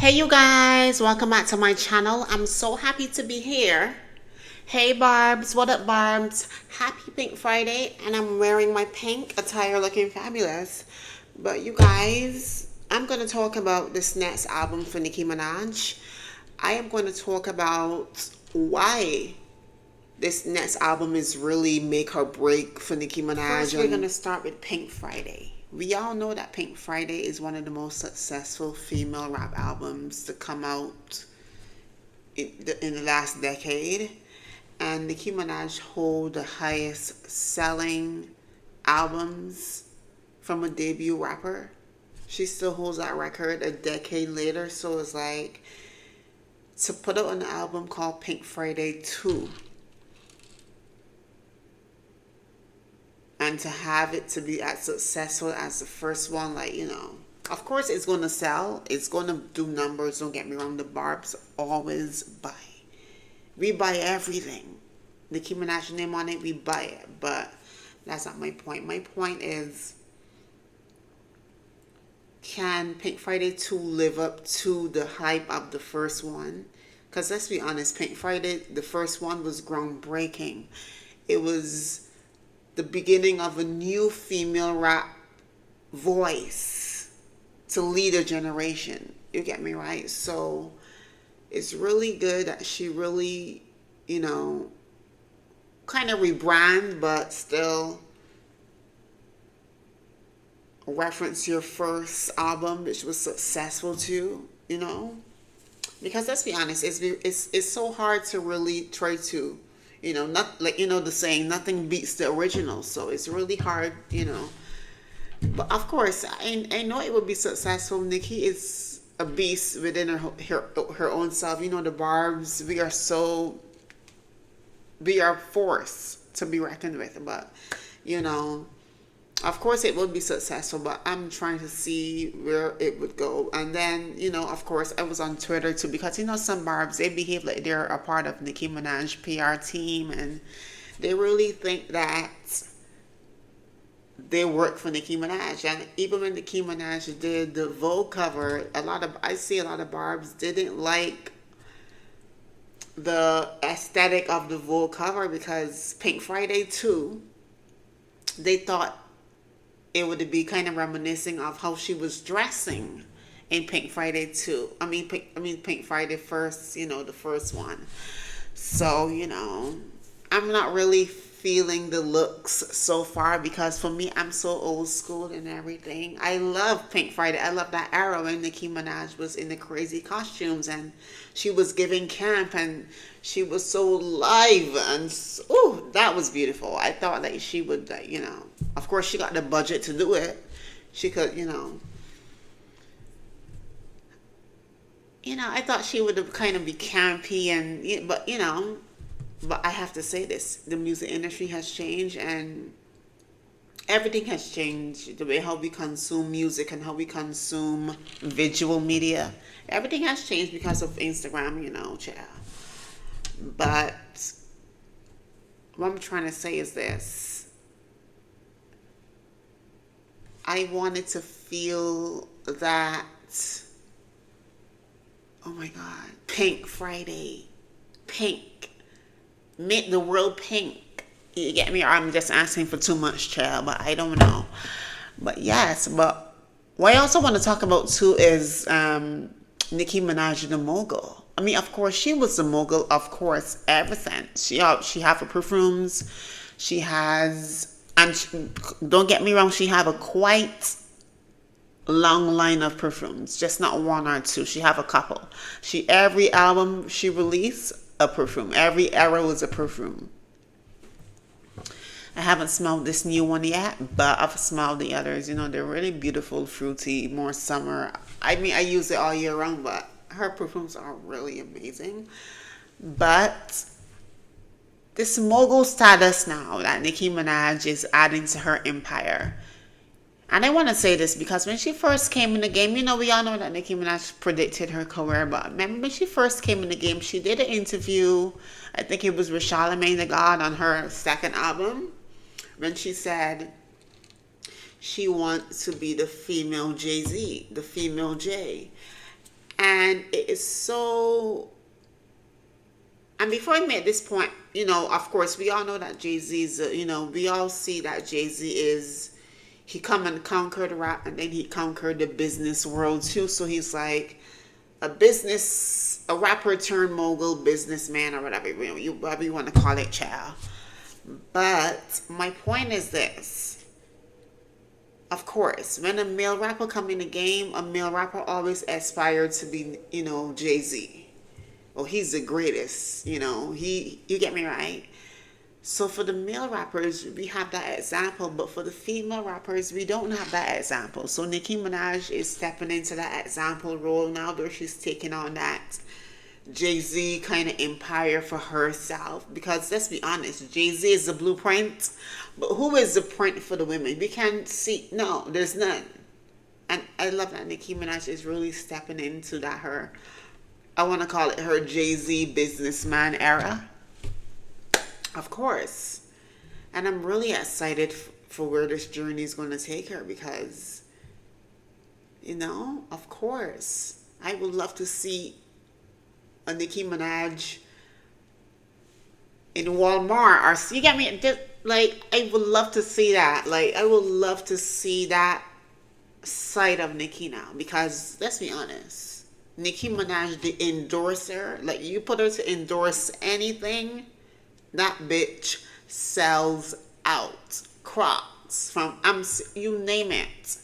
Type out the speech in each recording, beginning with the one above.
Hey you guys, welcome back to my channel. I'm so happy to be here. Hey Barbs, what up Barbs? Happy Pink Friday, and I'm wearing my pink attire looking fabulous. But you guys, I'm going to talk about this next album for Nicki Minaj. I am going to talk about why this next album is really make or break for Nicki Minaj. First, we're going to start with Pink Friday. We all know that Pink Friday is one of the most successful female rap albums to come out in the last decade. And Nicki Minaj hold the highest selling albums from a debut rapper. She still holds that record a decade later. So it's like, to put out an album called Pink Friday 2 and to have it to be as successful as the first one, like, of course it's going to sell. It's going to do numbers. Don't get me wrong. The Barbs always buy. We buy everything. Nicki Minaj name on it, we buy it. But that's not my point. My point is, can Pink Friday 2 live up to the hype of the first one? Because let's be honest, Pink Friday, the first one, was groundbreaking. It was the beginning of a new female rap voice to lead a generation. You get me, right? So it's really good that she really, kind of rebrand, but still reference your first album, which was successful too, because let's be honest, it's so hard to really try to, not like, the saying, nothing beats the original. So it's really hard, but of course I know it would be successful. Nicki is a beast within her own self. The Barbs, we are force to be reckoned with. But of course it would be successful, but I'm trying to see where it would go. And then, of course, I was on Twitter too, because, some Barbs, they behave like they're a part of Nicki Minaj PR team, and they really think that they work for Nicki Minaj. And even when Nicki Minaj did the Vogue cover, I see a lot of Barbs didn't like the aesthetic of the Vogue cover, because Pink Friday 2, they thought it would be kind of reminiscing of how she was dressing in Pink Friday 2. Pink Friday first, the first one. So, I'm not really feeling the looks so far, because for me, I'm so old school and everything. I love Pink Friday. I love that era when Nicki Minaj was in the crazy costumes and she was giving camp and she was so live, and that was beautiful. I thought that she would, of course she got the budget to do it. She could, I thought she would have kind of be campy, and but I have to say this: the music industry has changed, and everything has changed. The way how we consume music and how we consume visual media, everything has changed because of Instagram, child. But what I'm trying to say is this: I wanted to feel that, oh my God, Pink Friday, pink, make the world pink. You get me? Or I'm just asking for too much, child, but I don't know. But yes, but what I also want to talk about too is Nicki Minaj, the mogul. Of course, she was the mogul, of course, ever since. She have her perfumes. She has, and don't get me wrong, she have a quite long line of perfumes, just not one or two. She have a couple. Every album she released, a perfume. Every era was a perfume. I haven't smelled this new one yet, but I've smelled the others. They're really beautiful, fruity, more summer. I use it all year round, but her perfumes are really amazing. But this mogul status now that Nicki Minaj is adding to her empire. And I want to say this because when she first came in the game, we all know that Nicki Minaj predicted her career. But remember when she first came in the game, she did an interview, I think it was with Charlamagne the God, on her second album, when she said she wants to be the female Jay-Z, the female Jay. And it is so. And before I made this point, of course, we all know that Jay-Z's, we all see that Jay-Z is, he come and conquered rap, and then he conquered the business world too. So he's like a rapper turned mogul, businessman, or whatever you want to call it, child. But my point is this. Of course, when a male rapper come in the game, a male rapper always aspired to be, Jay-Z. Oh, he's the greatest, you get me right? So for the male rappers, we have that example, but for the female rappers, we don't have that example. So Nicki Minaj is stepping into that example role now, where she's taking on that Jay-Z kind of empire for herself. Because let's be honest, Jay-Z is the blueprint, but who is the print for the women? We can't see, no, there's none. And I love that Nicki Minaj is really stepping into that I want to call it her Jay-Z businessman era. Of course. And I'm really excited for where this journey is going to take her, because, of course, I would love to see a Nicki Minaj in Walmart, or you get me? I would love to see that. I would love to see that side of Nicki now, because let's be honest, Nicki Minaj, the endorser, you put her to endorse anything, that bitch sells out. Crocs, you name it.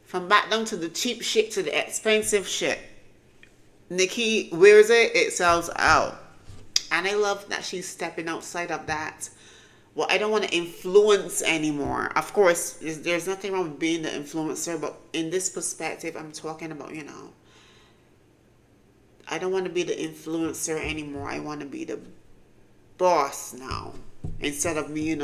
From back down to the cheap shit to the expensive shit. Nicki wears it, it sells out. And I love that she's stepping outside of that. Well, I don't want to influence anymore. Of course, there's nothing wrong with being the influencer, but in this perspective, I'm talking about, I don't want to be the influencer anymore. I want to be the boss now. Instead of me,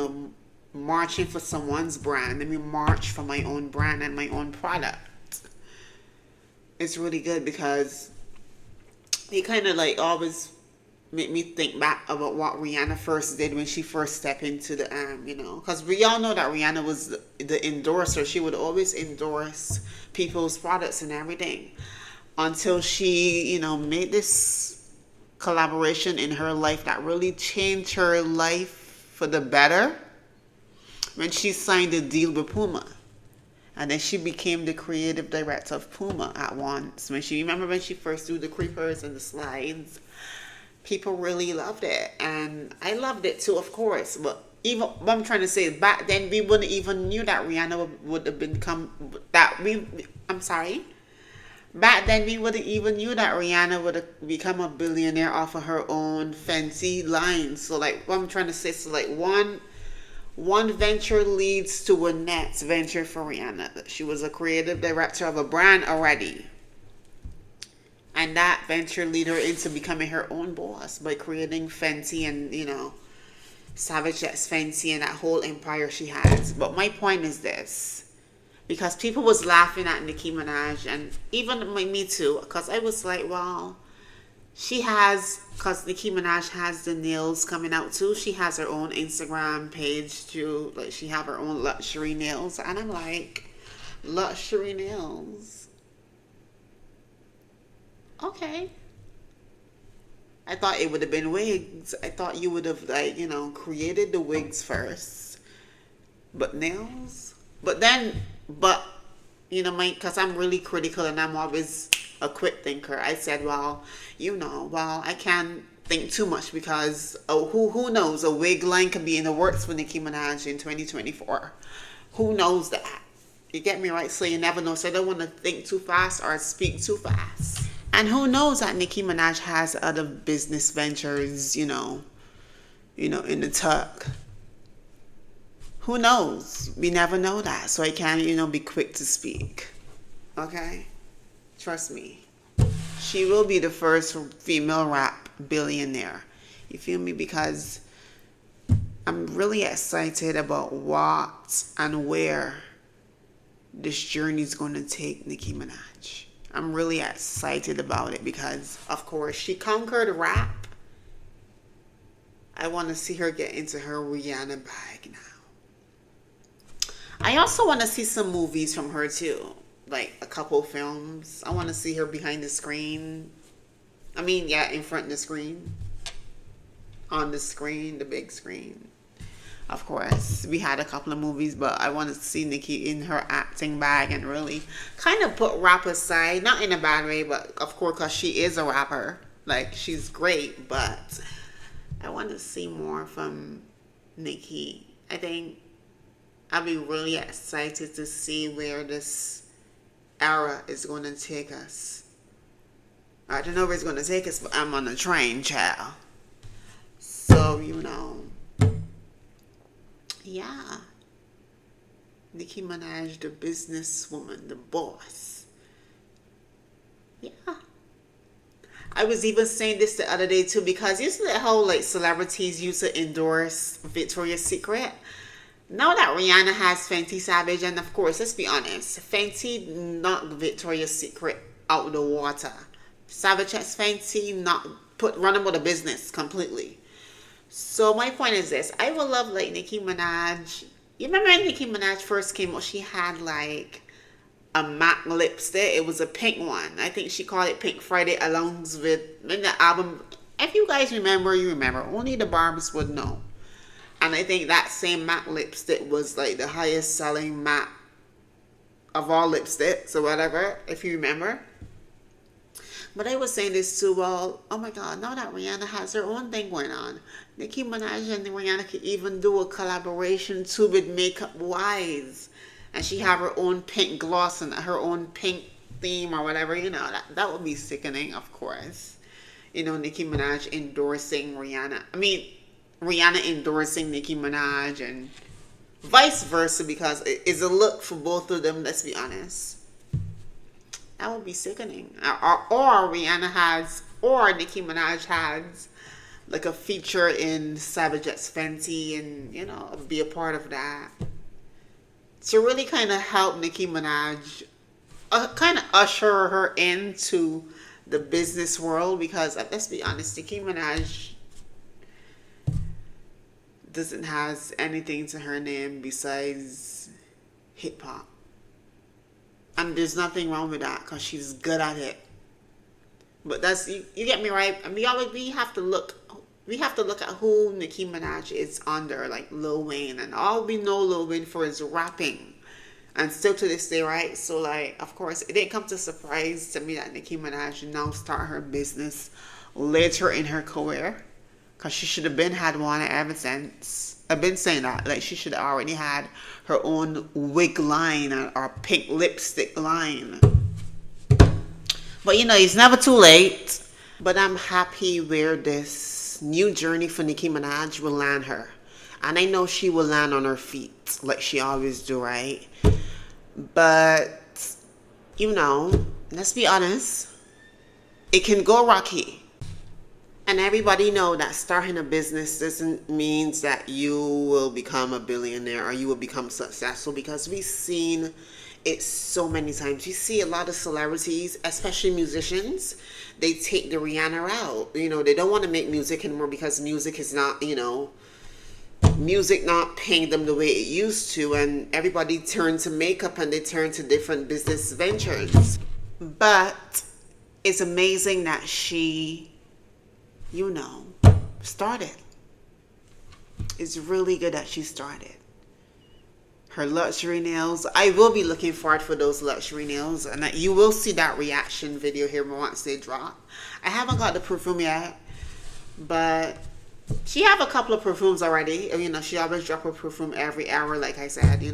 marching for someone's brand, let me march for my own brand and my own product. It's really good, because he kind of always make me think back about what Rihanna first did when she first stepped into the because we all know that Rihanna was the endorser. She would always endorse people's products and everything, until she made this collaboration in her life that really changed her life for the better, when she signed a deal with Puma. And then she became the creative director of Puma at once. When she first did the creepers and the slides, people really loved it, and I loved it too, of course. But even what I'm trying to say is, back then we wouldn't even knew that Rihanna would have become that. Back then we wouldn't even knew that Rihanna would have become a billionaire off of her own fancy line. So what I'm trying to say, so one venture leads to a next venture for Rihanna. She was a creative director of a brand already. And that venture led her into becoming her own boss by creating Fenty and, Savage X Fenty and that whole empire she has. But my point is this. Because people was laughing at Nicki Minaj, and even me too. Because I was like, well, because Nicki Minaj has the nails coming out too. She has her own Instagram page too. She have her own luxury nails. And I'm like, luxury nails? Okay. I thought it would have been wigs. I thought you would have created the wigs first. But nails? But because I'm really critical and I'm always a quick thinker. I said, I can't think too much, because who knows? A wig line could be in the works for Nicki Minaj in 2024. Who knows that? You get me right? So you never know. So I don't want to think too fast or speak too fast. And who knows that Nicki Minaj has other business ventures, in the tuck. Who knows? We never know that. So I can't, be quick to speak. Okay? Trust me. She will be the first female rap billionaire. You feel me? Because I'm really excited about what and where this journey is going to take Nicki Minaj. I'm really excited about it because, of course, she conquered rap. I want to see her get into her Rihanna bag now. I also want to see some movies from her too. like a couple films. I want to see her behind the screen. I mean, yeah, in front of the screen. On the screen, the big screen. Of course, we had a couple of movies, but I want to see Nicki in her acting bag and really kind of put rap aside. Not in a bad way, but of course, because she is a rapper. Like, she's great, but I want to see more from Nicki. I think I'll be really excited to see where this era is going to take us. I don't know where it's going to take us, but I'm on a train, child. So, yeah. Nicki Minaj, the businesswoman, the boss. Yeah. I was even saying this the other day too, because you see how like celebrities used to endorse Victoria's Secret. Now that Rihanna has Fenty Savage, and of course, let's be honest, Fenty knocked Victoria's Secret out the water. Savage has Fenty not run them with a business completely. So my point is this: I would love like Nicki Minaj. You remember when Nicki Minaj first came out? She had like a matte lipstick. It was a pink one. I think she called it Pink Friday, along with in the album. If you guys remember, you remember. Only the Barbs would know. And I think that same matte lipstick was like the highest selling matte of all lipsticks or whatever, if you remember. But I was saying this too, well, oh my God, now that Rihanna has her own thing going on, Nicki Minaj and Rihanna could even do a collaboration too with Makeup Wise. And she have her own pink gloss and her own pink theme or whatever, that would be sickening, of course. Nicki Minaj endorsing Rihanna. I mean, Rihanna endorsing Nicki Minaj and vice versa, because it is a look for both of them, let's be honest. That would be sickening. Or Rihanna has, or Nicki Minaj has like a feature in Savage X Fenty and, be a part of that. To really kind of help Nicki Minaj, kind of usher her into the business world, because let's be honest, Nicki Minaj doesn't have anything to her name besides hip hop. And there's nothing wrong with that, because she's good at it. But that's, you get me right? And we have to look at who Nicki Minaj is under, like Lil Wayne. And all we know Lil Wayne for is rapping. And still to this day, right? So like, of course, it didn't come to surprise to me that Nicki Minaj now start her business later in her career. Because she should have had one ever since. I've been saying that. Like, she should have already had her own wig line or pink lipstick line. But, it's never too late. But I'm happy where this new journey for Nicki Minaj will land her. And I know she will land on her feet like she always do, right? But, let's be honest. It can go rocky. And everybody know that starting a business doesn't mean that you will become a billionaire or you will become successful, because we've seen it so many times. You see a lot of celebrities, especially musicians, they take the Rihanna out. They don't want to make music anymore because music is not, music not paying them the way it used to. And everybody turned to makeup and they turn to different business ventures. But it's amazing that she started. It's really good that she started. Her luxury nails. I will be looking forward for those luxury nails. And you will see that reaction video here once they drop. I haven't got the perfume yet. But she have a couple of perfumes already. She always drop a perfume every hour, like I said,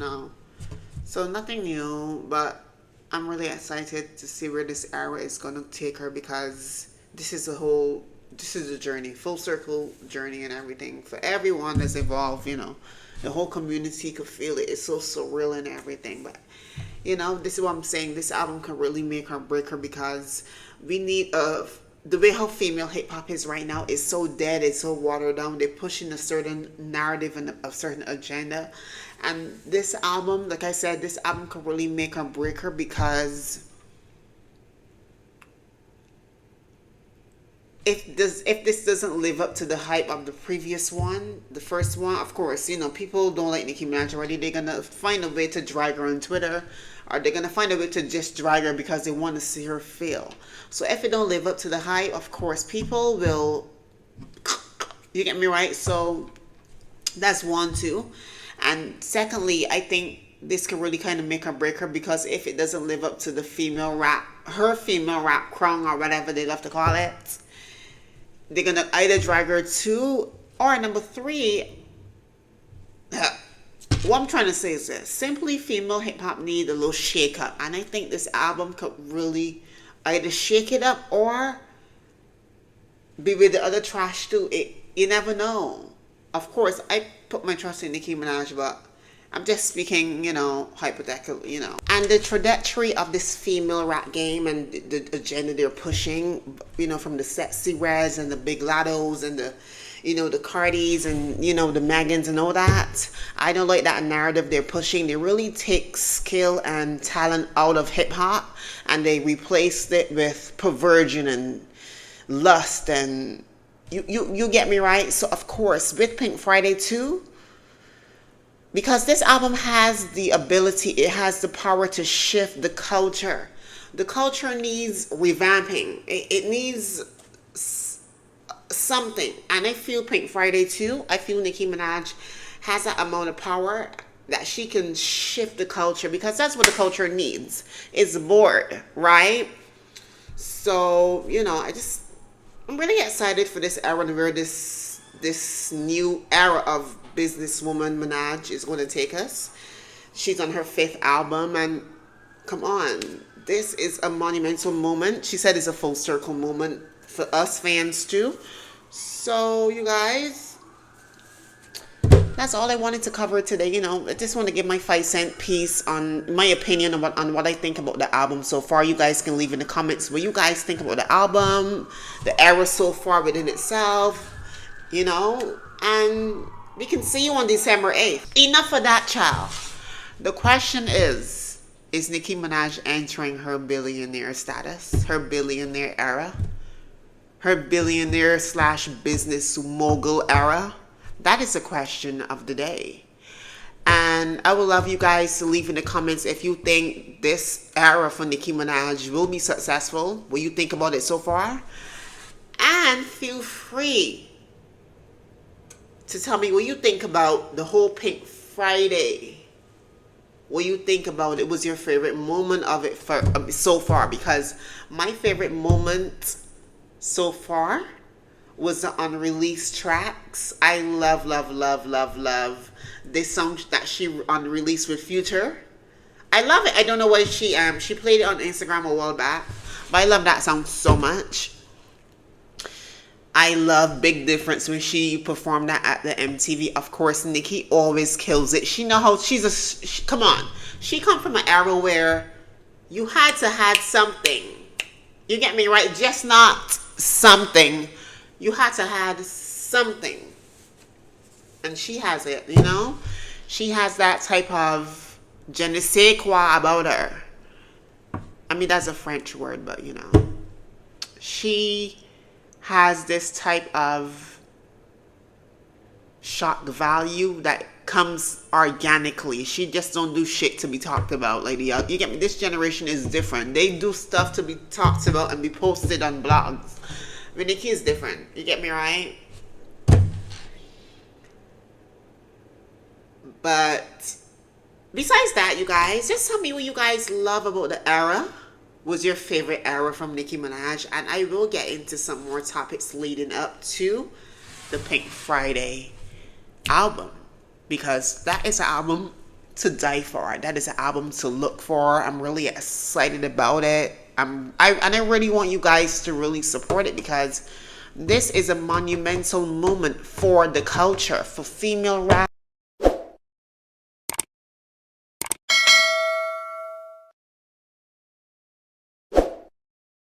So nothing new. But I'm really excited to see where this era is going to take her, because this is a journey, full circle journey and everything. For everyone that's involved, the whole community could feel it. It's so surreal and everything. But, this is what I'm saying. This album can really make her break her, because we need, the way how female hip hop is right now is so dead. It's so watered down. They're pushing a certain narrative and a certain agenda. And this album, like I said, this album can really make her break her, because if this doesn't live up to the hype of the previous one, the first one, of course, you know, people don't like Nicki Minaj already. They're gonna find a way to drag her on Twitter, or they're gonna find a way to just drag her because they want to see her fail. So if it don't live up to the hype, of course, people will. You get me right? So that's one, too. And secondly, I think this could really kind of make or break her, because if it doesn't live up to the her female rap crown, or whatever they love to call it, they're gonna either drag her to, or number three, what I'm trying to say is this: simply female hip hop need a little shake up, and I think this album could really either shake it up or be with the other trash too. You never know. Of course, I put my trust in Nicki Minaj, but I'm just speaking, you know, hypothetically, you know. And the trajectory of this female rap game and the agenda they're pushing, you know, from the Sexy Reds and the Big Lottos and the, you know, the Cardis and, you know, the Megans and all that. I don't like that narrative they're pushing. They really take skill and talent out of hip hop, and they replaced it with perversion and lust, and you get me right. So of course, with Pink Friday 2, because this album has the ability, it has the power to shift the culture. The culture needs revamping. It needs something. And I feel Pink Friday 2, I feel Nicki Minaj has that amount of power that she can shift the culture, because that's what the culture needs. It's bored, right? So, you know, I'm really excited for this era and where this new era of businesswoman Minaj is going to take us. She's on her 5th album, and come on, this is a monumental moment. She said it's a full circle moment for us fans too. So you guys, that's all I wanted to cover today. You know, I just want to give my 5-cent piece on my opinion on what I think about the album so far. You guys can leave in the comments what you guys think about the album, the era so far within itself, you know, and we can see you on December 8th. Enough of that, child. The question is Nicki Minaj entering her billionaire status, her billionaire era, her billionaire / business mogul era? That is the question of the day. And I would love you guys to leave in the comments if you think this era for Nicki Minaj will be successful, what you think about it so far. And feel free to tell me what you think about the whole Pink Friday. What you think about it. Was your favorite moment of it so far? Because my favorite moment so far was the unreleased tracks. I love this song that she unreleased with Future. I love it. I don't know why she played it on Instagram a while back, but I love that song so much. I love Big Difference when she performed that at the MTV. Of course, Nicki always kills it. She know how come on. She come from an era where you had to have something. You get me right? Just not something. You had to have something. And she has it, you know? She has that type of je ne sais quoi about her. I mean, that's a French word, but you know. She has this type of shock value that comes organically. She just don't do shit to be talked about like the other. You get me? This generation is different. They do stuff to be talked about and be posted on blogs. I mean, Nicki is different. You get me right? But besides that, you guys, just tell me what you guys love about the era. Was your favorite era from Nicki Minaj? And I will get into some more topics leading up to the Pink Friday album, because that is an album to die for. That is an album to look for. I'm really excited about it. I really want you guys to really support it, because this is a monumental moment for the culture, for female rap.